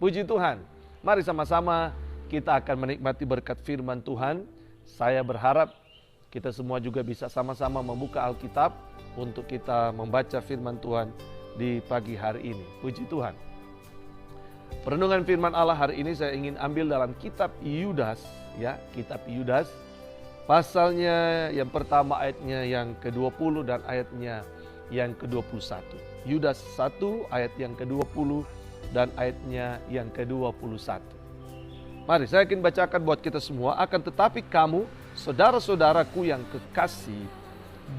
Puji Tuhan. Mari sama-sama kita akan menikmati berkat firman Tuhan. Saya berharap kita semua juga bisa sama-sama membuka Alkitab untuk kita membaca firman Tuhan di pagi hari ini. Puji Tuhan. Perenungan firman Allah hari ini saya ingin ambil dalam kitab Yudas, ya, kitab Yudas. Pasalnya yang pertama ayatnya yang ke-20 dan ayatnya yang ke-21. Yudas 1 ayat yang ke-20 dan ayatnya yang ke-21. Mari saya ingin bacakan buat kita semua. Akan tetapi kamu, saudara-saudaraku yang kekasih,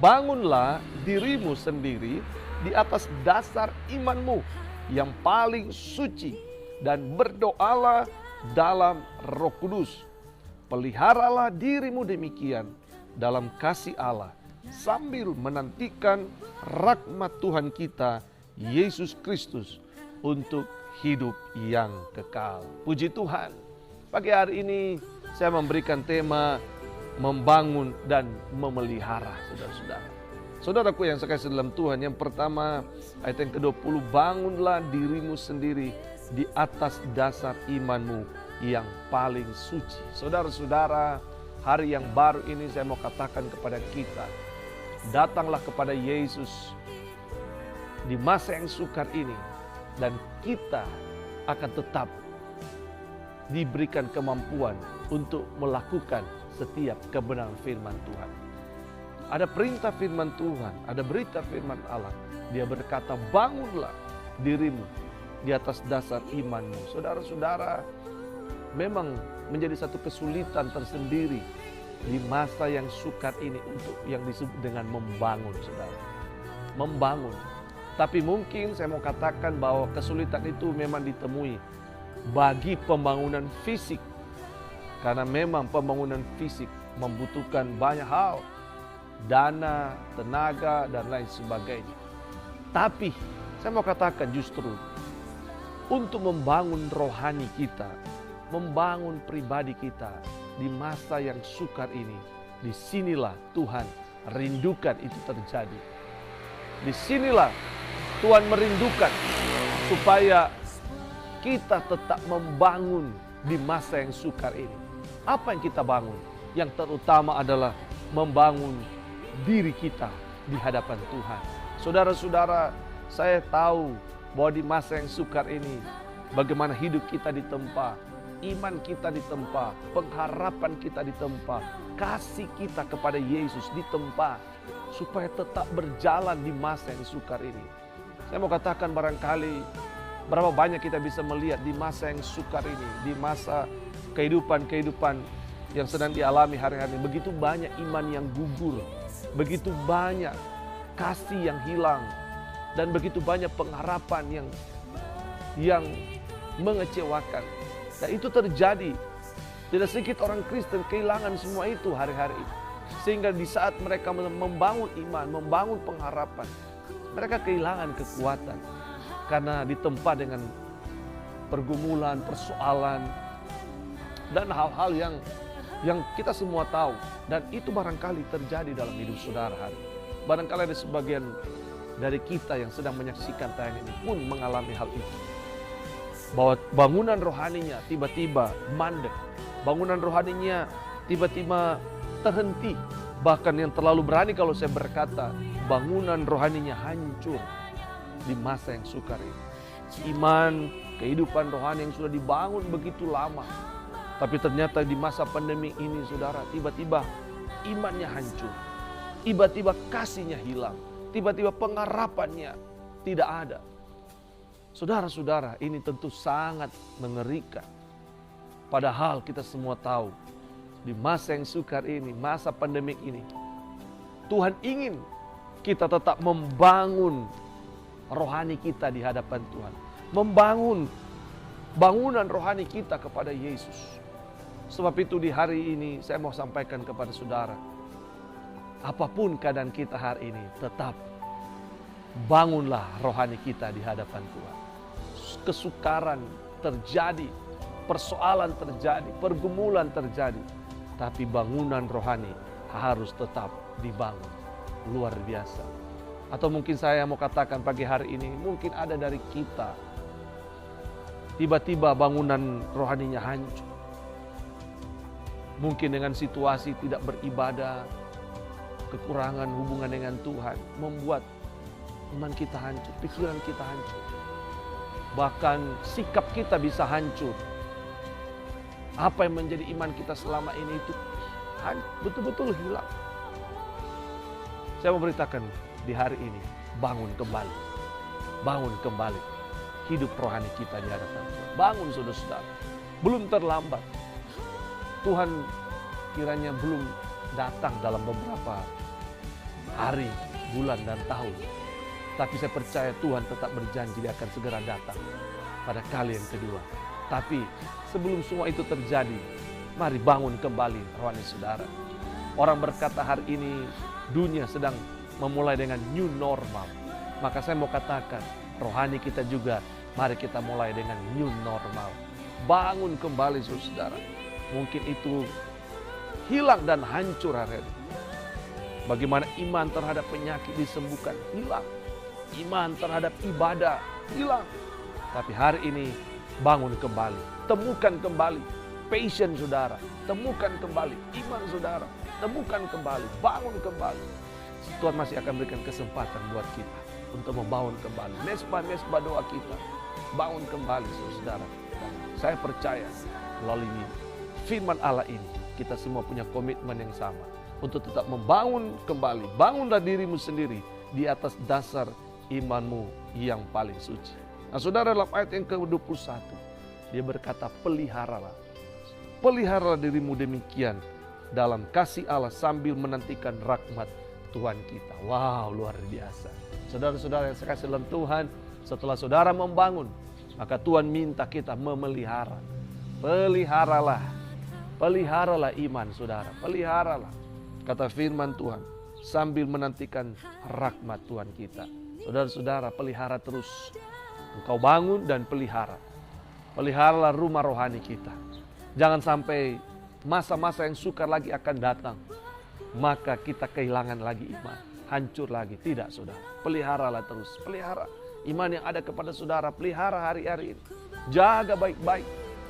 bangunlah dirimu sendiri di atas dasar imanmu yang paling suci dan berdoalah dalam Roh Kudus. Peliharalah dirimu demikian dalam kasih Allah sambil menantikan rahmat Tuhan kita Yesus Kristus untuk hidup yang kekal. Puji Tuhan. Pagi hari ini saya memberikan tema membangun dan memelihara, saudara-saudara. Saudaraku yang sekasih dalam Tuhan, yang pertama ayat yang ke-20, bangunlah dirimu sendiri di atas dasar imanmu yang paling suci. Saudara-saudara, hari yang baru ini saya mau katakan kepada kita, datanglah kepada Yesus di masa yang sukar ini, dan kita akan tetap diberikan kemampuan untuk melakukan setiap kebenaran firman Tuhan. Ada perintah firman Tuhan, ada berita firman Allah. Dia berkata, bangunlah dirimu di atas dasar imanmu. Saudara-saudara, memang menjadi satu kesulitan tersendiri di masa yang sukar ini untuk yang disebut dengan membangun, saudara. Membangun. Tapi mungkin saya mau katakan bahwa kesulitan itu memang ditemui bagi pembangunan fisik. Karena memang pembangunan fisik membutuhkan banyak hal. Dana, tenaga, dan lain sebagainya. Tapi saya mau katakan justru untuk membangun rohani kita, membangun pribadi kita di masa yang sukar ini, disinilah Tuhan rindukan itu terjadi. Disinilah Tuhan merindukan supaya kita tetap membangun di masa yang sukar ini. Apa yang kita bangun? Yang terutama adalah membangun diri kita di hadapan Tuhan. Saudara-saudara, saya tahu bahwa di masa yang sukar ini, bagaimana hidup kita ditempa, iman kita ditempa, pengharapan kita ditempa, kasih kita kepada Yesus ditempa, supaya tetap berjalan di masa yang sukar ini. Saya mau katakan barangkali berapa banyak kita bisa melihat di masa yang sukar ini, di masa kehidupan yang sedang dialami hari-hari ini, begitu banyak iman yang gugur, begitu banyak kasih yang hilang, dan begitu banyak pengharapan yang mengecewakan. Dan itu terjadi. Tidak sedikit orang Kristen kehilangan semua itu hari-hari ini. Sehingga di saat mereka membangun iman, membangun pengharapan, mereka kehilangan kekuatan. Karena ditempa dengan pergumulan, persoalan, dan hal-hal yang kita semua tahu. Dan itu barangkali terjadi dalam hidup saudara hari. Barangkali ada sebagian dari kita yang sedang menyaksikan tayangan ini pun mengalami hal itu. Bahwa bangunan rohaninya tiba-tiba mandek. Bangunan rohaninya tiba-tiba terhenti. Bahkan yang terlalu berani kalau saya berkata, bangunan rohaninya hancur di masa yang sukar ini. Iman, kehidupan rohani yang sudah dibangun begitu lama, tapi ternyata di masa pandemi ini, saudara, tiba-tiba imannya hancur. Tiba-tiba kasihnya hilang. Tiba-tiba pengharapannya tidak ada. Saudara-saudara, ini tentu sangat mengerikan. Padahal kita semua tahu, di masa yang sukar ini, masa pandemik ini, Tuhan ingin kita tetap membangun rohani kita di hadapan Tuhan. Membangun bangunan rohani kita kepada Yesus. Sebab itu di hari ini saya mau sampaikan kepada saudara, apapun keadaan kita hari ini, tetap bangunlah rohani kita di hadapan Tuhan. Kesukaran terjadi, persoalan terjadi, pergumulan terjadi, tapi bangunan rohani harus tetap dibangun. Luar biasa. Atau mungkin saya mau katakan pagi hari ini, mungkin ada dari kita tiba-tiba bangunan rohaninya hancur. Mungkin dengan situasi tidak beribadah, kekurangan hubungan dengan Tuhan, membuat iman kita hancur, pikiran kita hancur. Bahkan sikap kita bisa hancur. Apa yang menjadi iman kita selama ini itu betul-betul hilang. Saya mau beritakan di hari ini, bangun kembali. Bangun kembali. Hidup rohani kita di hadapan Tuhan. Bangun saudara-saudara. Belum terlambat. Tuhan kiranya belum datang dalam beberapa hari, bulan, dan tahun. Tapi saya percaya Tuhan tetap berjanji Dia akan segera datang pada kali yang kedua. Tapi sebelum semua itu terjadi, mari bangun kembali rohani saudara. Orang berkata hari ini dunia sedang memulai dengan new normal. Maka saya mau katakan, rohani kita juga, mari kita mulai dengan new normal. Bangun kembali saudara. Mungkin itu hilang dan hancur hari ini. Bagaimana iman terhadap penyakit disembuhkan, hilang. Iman terhadap ibadah, hilang. Tapi hari ini, bangun kembali. Temukan kembali passion saudara. Temukan kembali iman saudara. Temukan kembali, bangun kembali. Tuhan masih akan berikan kesempatan buat kita untuk membangun kembali. Mesbah-mesbah doa kita. Bangun kembali saudara. Dan saya percaya melalui firman Allah ini, kita semua punya komitmen yang sama untuk tetap membangun kembali. Bangunlah dirimu sendiri di atas dasar imanmu yang paling suci. Nah saudara, dalam ayat yang ke-21, dia berkata, peliharalah. Peliharalah dirimu demikian dalam kasih Allah sambil menantikan rahmat Tuhan kita. Wow, luar biasa. Saudara-saudara yang saya kasih dalam Tuhan, setelah saudara membangun, maka Tuhan minta kita memelihara. Peliharalah. Peliharalah iman saudara, peliharalah. Kata firman Tuhan, sambil menantikan rahmat Tuhan kita. Saudara-saudara, pelihara terus. Engkau bangun dan pelihara. Peliharalah rumah rohani kita. Jangan sampai masa-masa yang sukar lagi akan datang, maka kita kehilangan lagi iman, hancur lagi. Tidak saudara, peliharalah terus. Pelihara iman yang ada kepada saudara, pelihara hari-hari ini. Jaga baik-baik.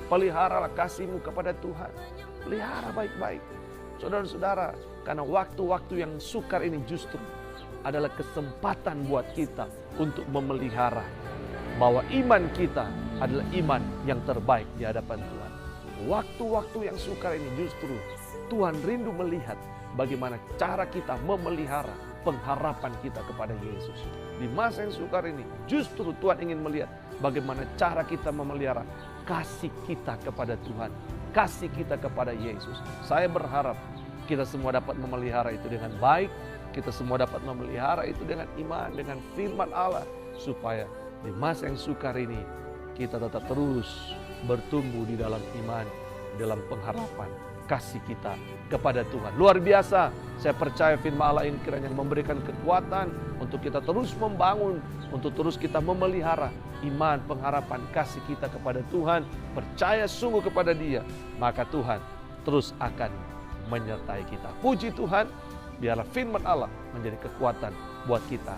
Peliharalah kasihmu kepada Tuhan. Pelihara baik-baik. Saudara-saudara, karena waktu-waktu yang sukar ini justru adalah kesempatan buat kita untuk memelihara bahwa iman kita adalah iman yang terbaik di hadapan Tuhan. Waktu-waktu yang sukar ini justru Tuhan rindu melihat bagaimana cara kita memelihara pengharapan kita kepada Yesus. Di masa yang sukar ini justru Tuhan ingin melihat bagaimana cara kita memelihara kasih kita kepada Tuhan, kasih kita kepada Yesus. Saya berharap kita semua dapat memelihara itu dengan baik, kita semua dapat memelihara itu dengan iman, dengan firman Allah, supaya di masa yang sukar ini kita tetap terus bertumbuh di dalam iman, dalam pengharapan kasih kita kepada Tuhan. Luar biasa, saya percaya firman Allah ini kiranya memberikan kekuatan untuk kita terus membangun, untuk terus kita memelihara iman, pengharapan, kasih kita kepada Tuhan, percaya sungguh kepada Dia, maka Tuhan terus akan menyertai kita. Puji Tuhan, biarlah firman Allah menjadi kekuatan buat kita